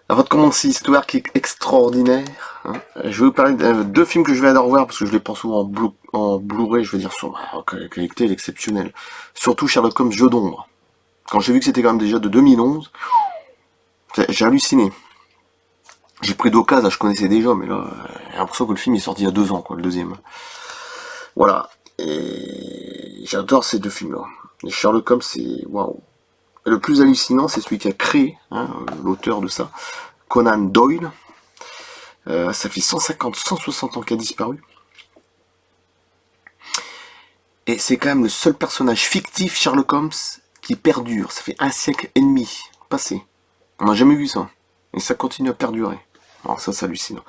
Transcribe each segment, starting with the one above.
À votre commande, c'est histoire qui est extraordinaire. Hein. Je vais vous parler de deux films que je vais adorer voir parce que je les pense souvent en Blu-ray, je veux dire, sur la qualité, elle est exceptionnelle. Surtout Sherlock Holmes, Jeu d'ombre. Quand j'ai vu que c'était quand même déjà de 2011, j'ai halluciné. J'ai pris d'occasion, je connaissais déjà, mais là, j'ai l'impression que le film est sorti il y a 2 ans, quoi, le deuxième. Voilà. Et j'adore ces deux films-là. Et Sherlock Holmes, c'est waouh. Et le plus hallucinant, c'est celui qui a créé, hein, l'auteur de ça, Conan Doyle. Ça fait 150, 160 ans qu'il a disparu. Et c'est quand même le seul personnage fictif, Sherlock Holmes, qui perdure. Ça fait 1 siècle et demi passé. On n'a jamais vu ça. Et ça continue à perdurer. Alors ça, c'est hallucinant.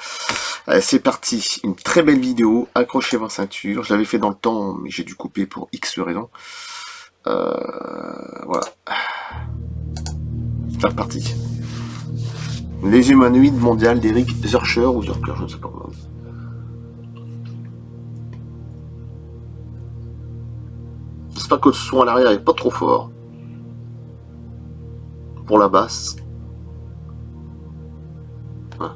Allez, c'est parti. Une très belle vidéo. Accrochez vos ceintures. Je l'avais fait dans le temps, mais j'ai dû couper pour X raisons. Voilà. C'est reparti. Les humanoïdes mondiales d'Eric Zurcher ou Zurcher, je ne sais pas comment. J'espère que le son à l'arrière est pas trop fort. Pour la basse. Ouais.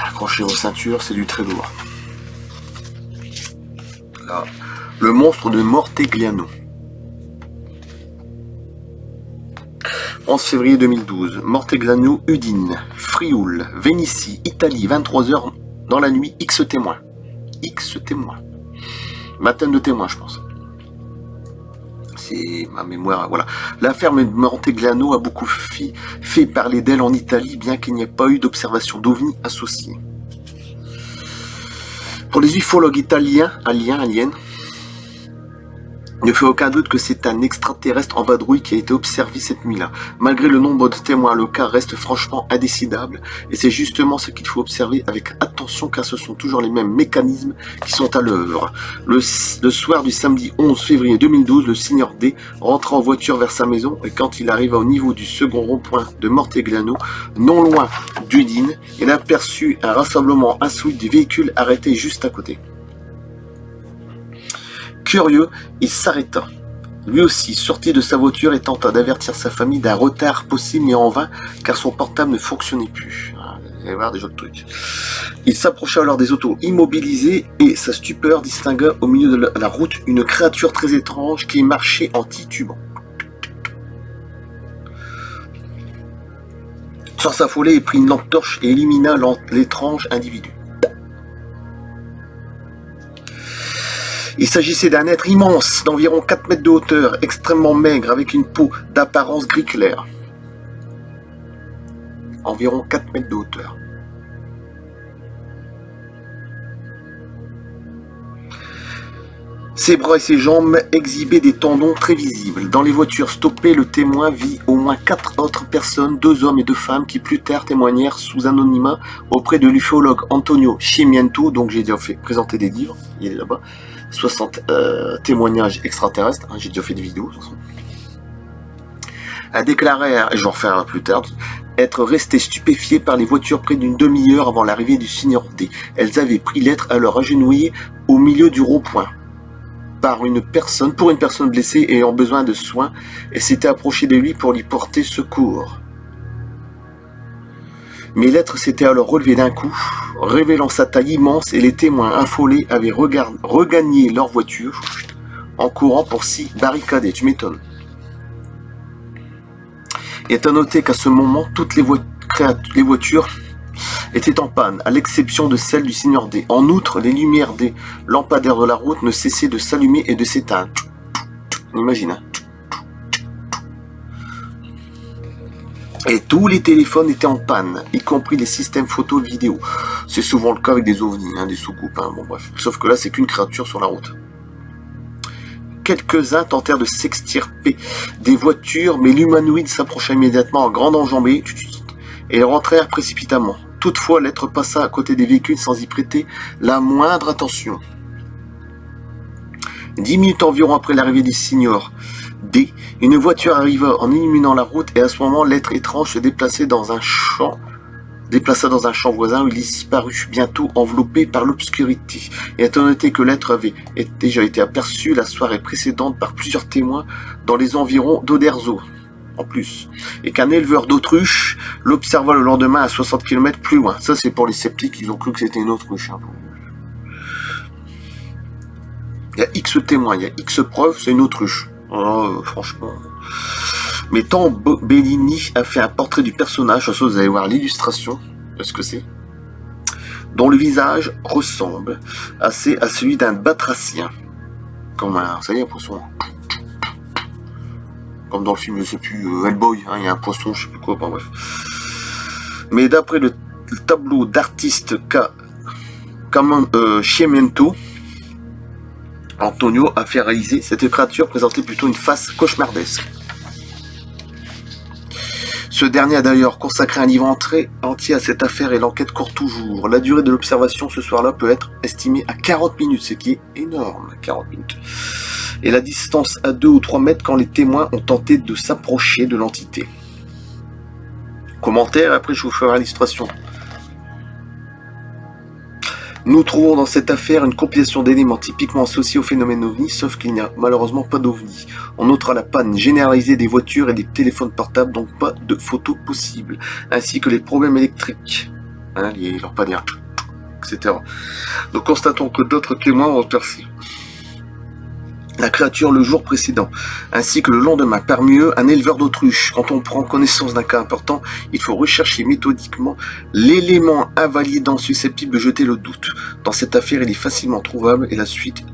Accrochez vos ceintures, c'est du très lourd. Là, le monstre de Mortegliano. 11 février 2012. Mortegliano, Udine, Frioul, Vénitie, Italie, 23h dans la nuit, X témoins. X témoins. Baptême de témoins, je pense. C'est ma mémoire, voilà. L'affaire de Mortegliano a beaucoup fait parler d'elle en Italie, bien qu'il n'y ait pas eu d'observation d'OVNI associée. Pour les ufologues italiens, aliens, il ne fait aucun doute que c'est un extraterrestre en vadrouille qui a été observé cette nuit-là. Malgré le nombre de témoins, le cas reste franchement indécidable, et c'est justement ce qu'il faut observer avec attention, car ce sont toujours les mêmes mécanismes qui sont à l'œuvre. Le soir du samedi 11 février 2012, le signor D rentra en voiture vers sa maison, et quand il arriva au niveau du second rond-point de Mortegliano, non loin d'Udine, il aperçut un rassemblement insolite de véhicules arrêtés juste à côté. Curieux, il s'arrêta. Lui aussi sortit de sa voiture et tenta d'avertir sa famille d'un retard possible, mais en vain, car son portable ne fonctionnait plus. Vous allez voir déjà le truc. Il s'approcha alors des autos immobilisées et sa stupeur distingua au milieu de la route une créature très étrange qui marchait en titubant. Sans s'affoler, il prit une lampe torche et illumina l'étrange individu. Il s'agissait d'un être immense, d'environ 4 mètres de hauteur, extrêmement maigre, avec une peau d'apparence gris clair. Environ 4 mètres de hauteur. Ses bras et ses jambes exhibaient des tendons très visibles. Dans les voitures stoppées, le témoin vit au moins 4 autres personnes, 2 hommes et 2 femmes, qui plus tard témoignèrent sous anonymat auprès de l'ufologue Antonio Cimiento, donc j'ai déjà fait présenter des livres, il est là-bas. 60 témoignages extraterrestres, hein, j'ai déjà fait des vidéos, de toute façon. A déclaré, et je vais en refaire plus tard, être resté stupéfié par les voitures près d'une demi-heure avant l'arrivée du signor D. Elles avaient pris l'être à leur agenouiller au milieu du rond-point pour une personne blessée ayant besoin de soins, et s'était approché de lui pour lui porter secours. Mais l'être s'était alors relevé d'un coup, révélant sa taille immense, et les témoins affolés avaient regagné leur voiture en courant pour s'y barricader. Tu m'étonnes. Il est à noter qu'à ce moment, toutes les voitures étaient en panne, à l'exception de celle du signor D. En outre, les lumières des lampadaires de la route ne cessaient de s'allumer et de s'éteindre. On imagine, hein. Et tous les téléphones étaient en panne, y compris les systèmes photo vidéo. C'est souvent le cas avec des ovnis, hein, des soucoupes, hein, bon bref. Sauf que là, c'est qu'une créature sur la route. Quelques-uns tentèrent de s'extirper des voitures, mais l'humanoïde s'approcha immédiatement en grande enjambée et rentrèrent précipitamment. Toutefois, l'être passa à côté des véhicules sans y prêter la moindre attention. 10 minutes environ après l'arrivée du signor D, une voiture arriva en illuminant la route et à ce moment, l'être étrange se déplaça dans un champ voisin où il disparut, bientôt enveloppé par l'obscurité. Et étant noté que l'être avait déjà été aperçu la soirée précédente par plusieurs témoins dans les environs d'Oderzo, en plus, et qu'un éleveur d'autruches l'observa le lendemain à 60 km plus loin. Ça, c'est pour les sceptiques, ils ont cru que c'était une autruche. Hein. Il y a X témoins, il y a X preuves, c'est une autruche. Oh, franchement... Mais tant Bellini a fait un portrait du personnage, vous allez voir l'illustration de ce que c'est, dont le visage ressemble assez à celui d'un batracien. Comme un, vous savez, un poisson. Comme dans le film, je sais plus, Hellboy, hein, il y a un poisson, je sais plus quoi, enfin bref. Mais d'après le tableau d'artiste Sciemento, Antonio a fait réaliser, cette créature présentait plutôt une face cauchemardesque. Ce dernier a d'ailleurs consacré un livre entier à cette affaire et l'enquête court toujours. La durée de l'observation ce soir-là peut être estimée à 40 minutes, ce qui est énorme, 40 minutes. Et la distance à 2 ou 3 mètres quand les témoins ont tenté de s'approcher de l'entité. Commentaire, après je vous ferai l'illustration. Nous trouvons dans cette affaire une compilation d'éléments typiquement associés au phénomène OVNI, sauf qu'il n'y a malheureusement pas d'OVNI. On notera la panne généralisée des voitures et des téléphones portables, donc pas de photos possibles, ainsi que les problèmes électriques, hein, les lampadaires, etc. Nous constatons que d'autres témoins ont perçu la créature le jour précédent, ainsi que le lendemain. Parmi eux, un éleveur d'autruches. Quand on prend connaissance d'un cas important, il faut rechercher méthodiquement l'élément invalidant susceptible de jeter le doute. Dans cette affaire, il est facilement trouvable et la suite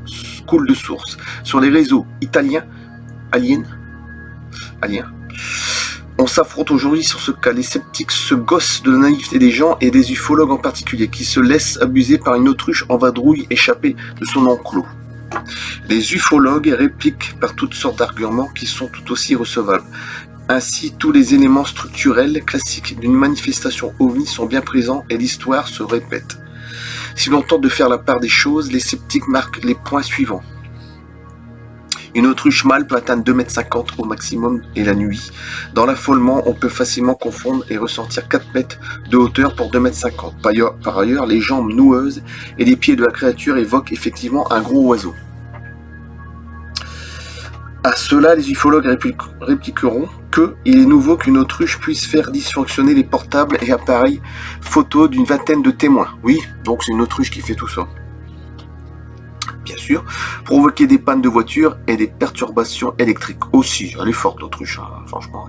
coule de source. Sur les réseaux italiens, aliens, on s'affronte aujourd'hui sur ce cas. Les sceptiques se gossent de la naïveté des gens et des ufologues en particulier, qui se laissent abuser par une autruche en vadrouille échappée de son enclos. Les ufologues répliquent par toutes sortes d'arguments qui sont tout aussi recevables. Ainsi, tous les éléments structurels classiques d'une manifestation OVNI sont bien présents et l'histoire se répète. Si l'on tente de faire la part des choses, les sceptiques marquent les points suivants. Une autruche mâle peut atteindre 2,50 m au maximum et la nuit. Dans l'affolement, on peut facilement confondre et ressentir 4 mètres de hauteur pour 2,50 m. Par ailleurs, les jambes noueuses et les pieds de la créature évoquent effectivement un gros oiseau. À cela, les ufologues répliqueront qu'il est nouveau qu'une autruche puisse faire dysfonctionner les portables et appareils photo d'une vingtaine de témoins. Oui, donc c'est une autruche qui fait tout ça. Bien sûr, provoquer des pannes de voiture et des perturbations électriques aussi. Elle est forte l'autruche, hein. Franchement,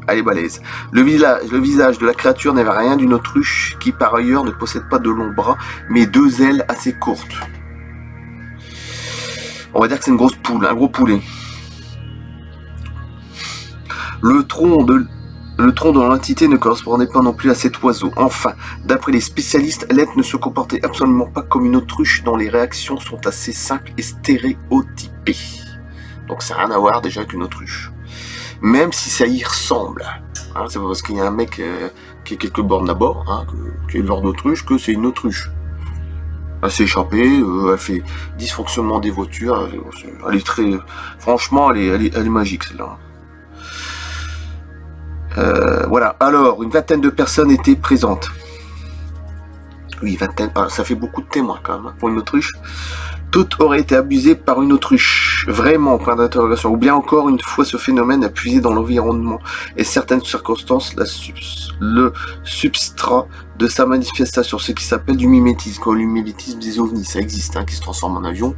elle est balèze. Le visage de la créature n'avait rien d'une autruche qui par ailleurs ne possède pas de longs bras, mais 2 ailes assez courtes. On va dire que c'est une grosse poule, un gros poulet. Le tronc de l'entité ne correspondait pas non plus à cet oiseau. Enfin, d'après les spécialistes, l'être ne se comportait absolument pas comme une autruche dont les réactions sont assez simples et stéréotypées. Donc ça n'a rien à voir déjà avec une autruche. Même si ça y ressemble. Hein, c'est pas parce qu'il y a un mec qui est quelques bornes d'abord, hein, qui est le genre d'autruche, que c'est une autruche. Elle s'est échappée, elle fait dysfonctionnement des voitures, elle est très... Franchement, elle est magique celle-là. Voilà, alors, une vingtaine de personnes étaient présentes. Oui, vingtaine, ça fait beaucoup de témoins quand même, pour une autruche. Toutes auraient été abusées par une autruche. Vraiment, point d'interrogation. Ou bien encore une fois, ce phénomène a puisé dans l'environnement et certaines circonstances le substrat de sa manifestation, ce qui s'appelle du mimétisme. Comme le mimétisme des ovnis, ça existe, hein, qui se transforme en avion.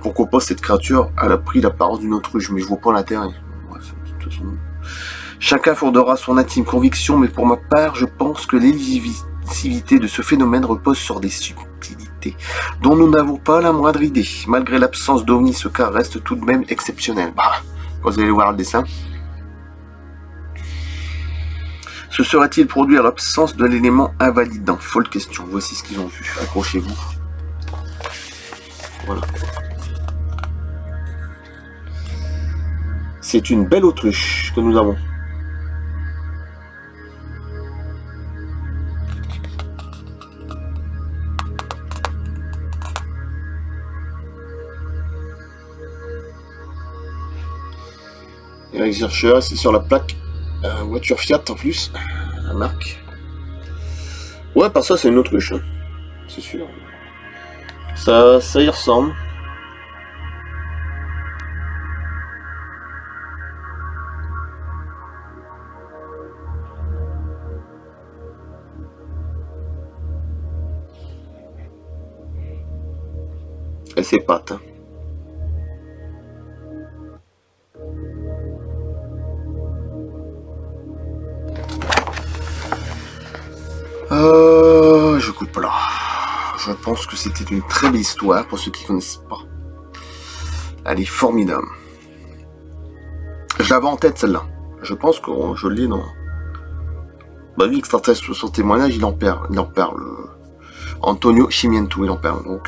Pourquoi pas cette créature, elle a pris l'apparence d'une autruche, mais je vois pas l'intérêt. Bref, de toute façon... Chacun fondera son intime conviction, mais pour ma part, je pense que l'élusivité de ce phénomène repose sur des subtilités dont nous n'avons pas la moindre idée. Malgré l'absence d'ovnis, ce cas reste tout de même exceptionnel. Quand vous allez voir le dessin, se serait-il produit à l'absence de l'élément invalidant? Folle question. Voici ce qu'ils ont vu. Accrochez-vous. Voilà. C'est une belle autruche que nous avons. Eric Zercher, c'est sur la plaque. Voiture Fiat en plus, la marque. Ouais, par ça, c'est une autruche, hein. C'est sûr. Ça y ressemble. Et ses pattes. Hein. Je coupe là. Je pense que c'était une très belle histoire pour ceux qui ne connaissent pas. Elle est formidable. Je l'avais en tête celle-là. Je pense que je l'ai dans... Bah lui, extraterrestre, son témoignage, il en parle. Antonio Cimiento, il en parle. Donc,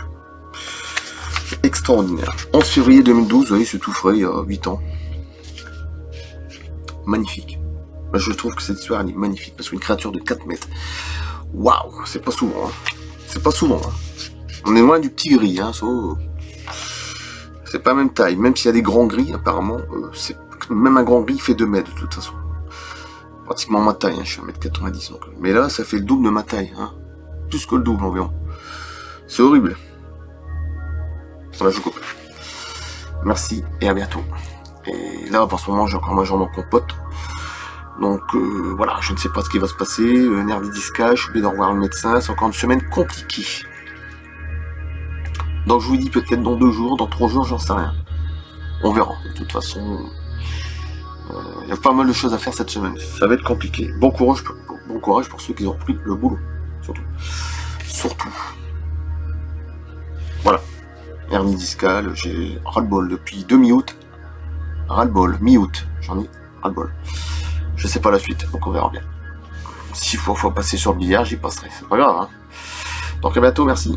c'est extraordinaire. 11 février 2012, vous voyez, c'est tout frais, il y a 8 ans. Magnifique. Je trouve que cette histoire, elle est magnifique, parce qu'une créature de 4 mètres, waouh, c'est pas souvent. Hein. C'est pas souvent. Hein. On est loin du petit gris, hein, c'est pas la même taille. Même s'il y a des grands gris, apparemment, même un grand gris fait 2 mètres, de toute façon. Pratiquement ma taille, hein, je suis 1m90. Donc. Mais là, ça fait le double de ma taille. Hein. Plus que le double environ. C'est horrible. Voilà, je coupe. Merci et à bientôt. Et là, pour ce moment, j'ai encore ma jambe en compote. Donc voilà, je ne sais pas ce qui va se passer. Un hernie discale, je suis obligé de revoir le médecin. C'est encore une semaine compliquée. Donc je vous dis peut-être dans 2 jours, dans 3 jours, j'en sais rien. On verra. De toute façon, il y a pas mal de choses à faire cette semaine. Ça va être compliqué. Bon courage pour ceux qui ont repris le boulot. Surtout. Voilà. Hernie discale, j'ai ras-le-bol depuis mi-août. Ras-le-bol, mi-août. J'en ai ras-le-bol. Je sais pas la suite, donc on verra bien. Si faut passer sur le billard, j'y passerai. C'est pas grave, hein. Donc à bientôt, merci.